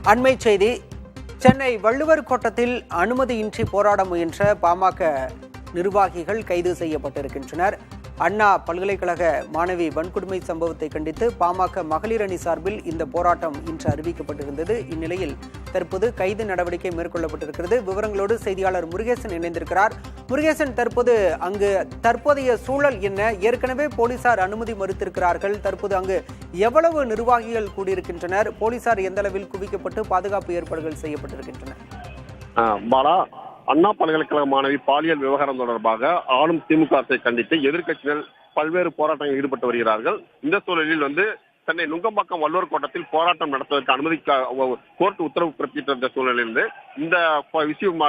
அண்மை செய்தி. சென்னை வள்ளுவர் கோட்டத்தில் அனுமதியின்றி போராட முயன்ற பாமக நிர்வாகிகள் கைது செய்யப்பட்டிருக்கின்றனர். அண்ணா பல்கலைக்கழக மாணவி வன்கொடுமை சம்பவத்தை கண்டித்து பாமக மகளிர் அணி சார்பில் இந்த போராட்டம் இன்று அறிவிக்கப்பட்டிருந்தது. இந்நிலையில் தற்போது கைது நடவடிக்கை மேற்கொள்ளப்பட்டிருக்கிறது. விவரங்களோடு செய்தியாளர் முருகேசன் இணைந்திருக்கிறார். முருகேசன், அங்கு தற்போதைய சூழல் என்ன? ஏற்கனவே போலீசார் அனுமதி மறுத்திருக்கிறார்கள். தற்போது அங்கு எவ்வளவு நிர்வாகிகள் கூடியிருக்கின்றனர்? போலீசார் எந்த அளவில் குவிக்கப்பட்டு பாதுகாப்பு ஏற்பாடுகள் செய்யப்பட்டிருக்கின்றன? அண்ணா பல்கலைக்கழக மாணவி பாலியல் விவகாரம் தொடர்பாக ஆளும் திமுக அரசை கண்டித்து எதிர்க்கட்சிகள் பல்வேறு போராட்டங்களில் ஈடுபட்டு வருகிறார்கள். இந்த சூழலில் சென்னை நுங்கம்பாக்கம் வள்ளுவர் கோட்டத்தில் போராட்டம் நடத்துவதற்கு அனுமதி கோர்ட் உத்தரவு பிறப்பித்த சூழலிலிருந்து இந்த விஷயம்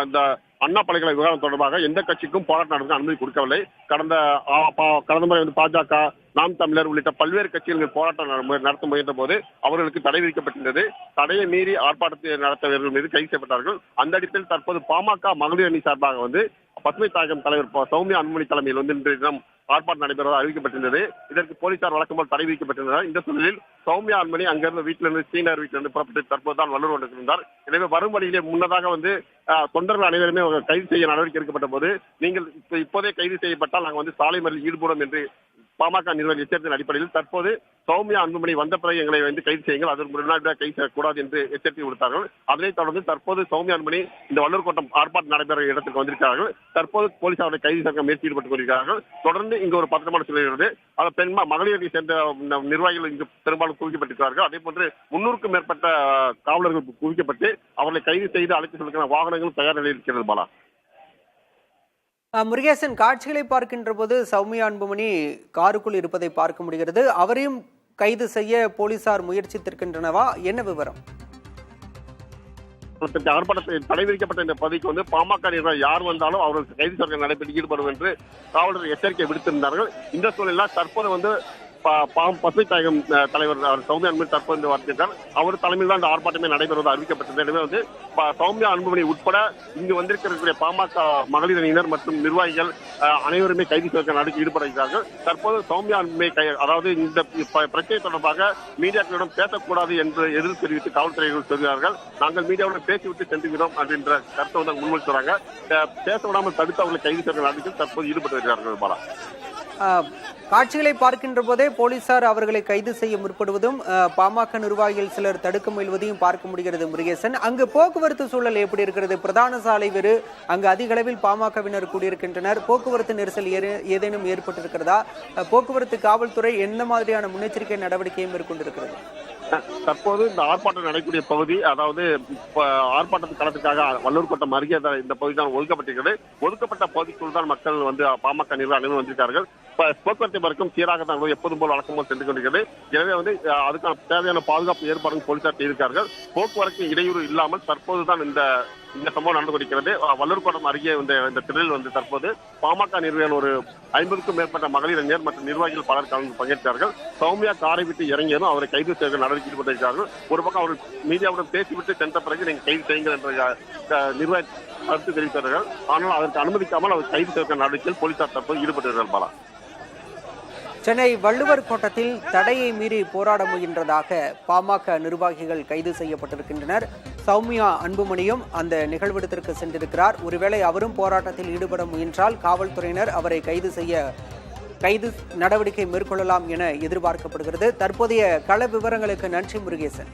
அண்ணா பல்கலைக்கழக விவகாரம் தொடர்பாக எந்த கட்சிக்கும் போராட்டம் நடத்த அனுமதி கொடுக்கவில்லை. கடந்த முறை பாஜக, நாம் தமிழர் உள்ளிட்ட பல்வேறு கட்சிகள் போராட்டம் நடத்த முயன்ற போது அவர்களுக்கு தடை விதிக்கப்பட்டிருந்தது. தடையை மீறி ஆர்ப்பாட்டத்தை நடத்தவர்கள் மீது கைது செய்யப்பட்டார்கள். அந்த அடிப்படையில் தற்போது பாமக மகளிர் அணி சார்பாக பசுமை தாயகம் தலைவர் சௌமியா அன்புமணி தலைமையில் இன்றைய தினம் ஆர்ப்பாட்டம் நடைபெறுவதாக அறிவிக்கப்பட்டிருந்தது. இதற்கு போலீசார் வழக்கம்போல் தடை விதிக்கப்பட்டிருந்தனர். இந்த சூழலில் சௌமியா அன்புமணி அங்கிருந்து வீட்டிலிருந்து ஸ்ரீநகர் வீட்டிலிருந்து புறப்பட்டு தற்போது தான் வள்ளுவர் கொண்டிருந்தார். எனவே வரும் வழியிலே முன்னதாக தொண்டர்கள் அனைவருமே கைது செய்ய நடவடிக்கை எடுக்கப்பட்ட போது, நீங்கள் இப்போதே கைது செய்யப்பட்டால் நாங்கள் சாலை மறியலில் ஈடுபடும் என்று பாமக நிர்வாகி எச்சரித்தின் அடிப்படையில் தற்போது சௌமியா அன்புமணி வந்த பிறகு எங்களை கைது செய்யுங்கள், அதற்கு முன்னாடி கைது செய்யக்கூடாது என்று எச்சரிக்கை கொடுத்தார்கள். அதனைத் தொடர்ந்து தற்போது சௌமியா அன்புமணி இந்த வள்ளுவர் கோட்டம் ஆர்ப்பாட்டம் நடைபெற இடத்துக்கு வந்திருக்கிறார்கள். தற்போது போலீசார் அவரை கைது செய்ய முயற்சி ஈடுபட்டுக் கொண்டிருக்கிறார்கள். தொடர்ந்து இங்கு ஒரு பதற்றமான சூழல் இருக்கிறது. மகளிரை சேர்ந்த நிர்வாகிகள் இங்கு பெரும்பாலும் குவிக்கப்பட்டிருக்கிறார்கள். அதே போன்று 300க்கும் மேற்பட்ட காவலர்கள் குவிக்கப்பட்டு அவர்களை கைது செய்து அழைத்து செல்கிற வாகனங்களும் தயார் நிலையில் இருக்கிறது. பாலா, முருகேசன், காட்சிகளை பார்க்கின்ற போது சௌமியா அன்புமணி காருக்குள் இருப்பதை பார்க்க முடிகிறது. அவரையும் கைது செய்ய போலீசார் முயற்சித்திருக்கின்றனவா? என்ன விவரம்? ஆர்ப்பாட்டத்தை தடை விதிக்கப்பட்ட இந்த பகுதிக்கு பாமக நிர்வாகி யார் வந்தாலும் அவர்கள் கைது செய்ய நடைபெற்று ஈடுபடும் என்று காவலர் எச்சரிக்கை விடுத்திருந்தார்கள். இந்த சூழலில் தற்போது பசுமை தாயகம் தலைவர் சௌமியா அன்புமணி தற்போது வார்த்தையார் அவர் தலைமையில் தான் இந்த ஆர்ப்பாட்டமே நடைபெறுவது அறிவிக்கப்பட்டது. எனவே சௌமியா அன்புமணி உட்பட இங்கு வந்திருக்கக்கூடிய பாமக மகளிர் அணியினர் மற்றும் நிர்வாகிகள் அனைவருமே கைது செய்ய நடவடிக்கை ஈடுபடுகிறார்கள். தற்போது சௌமியா அன்புமணி அதாவது இந்த பிரச்சனை தொடர்பாக மீடியாக்களிடம் பேசக்கூடாது என்று எதிர்ப்பு தெரிவித்து காவல்துறையினர் சொல்கிறார்கள். நாங்கள் மீடியாவுடன் பேசிவிட்டு சென்றுகிறோம் அப்படின்ற கருத்தை முன்வைக்கிறாங்க. பேச விடாமல் தடுத்து அவர்களை கைது செய்ய நடவடிக்கை தற்போது ஈடுபட்டு வருகிறார்கள். பாலா, காட்சிகளை பார்க்கின்ற போதே போலீசார் அவர்களை கைது செய்ய முற்படுவதும் பாமக நிர்வாகிகள் சிலர் தடுக்க முயல்வதையும் பார்க்க முடிகிறது. முருகேசன், அங்கு போக்குவரத்து சூழல் எப்படி இருக்கிறது? பிரதான சாலை வேறு, அங்கு அதிக அளவில் பாமகவினர் கூடியிருக்கின்றனர். போக்குவரத்து நெரிசல் ஏதேனும் ஏற்பட்டிருக்கிறதா? போக்குவரத்து காவல்துறை எந்த மாதிரியான முன்னெச்சரிக்கை நடவடிக்கையை மேற்கொண்டிருக்கிறது? தற்போது இந்த ஆர்ப்பாட்டம் நடைபெறக்கூடிய பகுதி, அதாவது ஆர்ப்பாட்டத்து களத்துக்காக வள்ளுவர் கோட்டம் அருகே இந்த பகுதி தான் ஒதுக்கப்பட்டிருக்கிறது. ஒதுக்கப்பட்ட பகுதிக்குள் தான் மக்கள் பாமக நிர்வாகிகள் வந்திருக்கார்கள். போக்குவரத்து வரைக்கும் சீராக தான் எப்போதும் போல் வழக்கம் போல் சென்று கொண்டிருக்கிறது. எனவே அதுக்கான தேவையான பாதுகாப்பு ஏற்பாடுகள் போலீசார் செய்திருக்கார்கள். போக்குவரத்து இடையூறு இல்லாமல் தற்போதுதான் இந்த சம்பவம் நடந்து கொண்டிருக்கிறது. வள்ளுவர் கோட்டம் அருகே இந்த திடலில் தற்போது பாமக நிர்வாகிகள் ஒரு 50க்கும் மேற்பட்ட மகளிர் இளைஞர் மற்றும் நிர்வாகிகள் பலர் கலந்து பங்கேற்றார்கள். சௌமியா காரை விட்டு இறங்கியதும் அவரை கைது செய்ய நடவடிக்கை ஈடுபட்டிருக்கிறார்கள். ஒரு பக்கம் அவர்கள் மீடியாவுடன் பேசிவிட்டு சென்ற பிறகு நீங்கள் கைது செய்யுங்கள் என்ற நிர்வாகி கருத்து தெரிவித்தார்கள். ஆனால் அதற்கு அனுமதிக்காமல் அவர் கைது செய்ய நடவடிக்கையில் போலீசார் தற்போது ஈடுபட்டிருக்கிறார்கள். பாலா, சென்னை வள்ளுவர் கோட்டத்தில் தடையை மீறி போராட முயன்றதாக பாமக நிர்வாகிகள் கைது செய்யப்பட்டிருக்கின்றனர். சௌமியா அன்புமணியும் அந்த நிகழ்விடத்திற்கு சென்றிருக்கிறார். ஒருவேளை அவரும் போராட்டத்தில் ஈடுபட முயன்றால் காவல்துறையினர் அவரை கைது நடவடிக்கை மேற்கொள்ளலாம் என எதிர்பார்க்கப்படுகிறது. தற்போதைய கள விவரங்களுக்கு நன்றி முருகேசன்.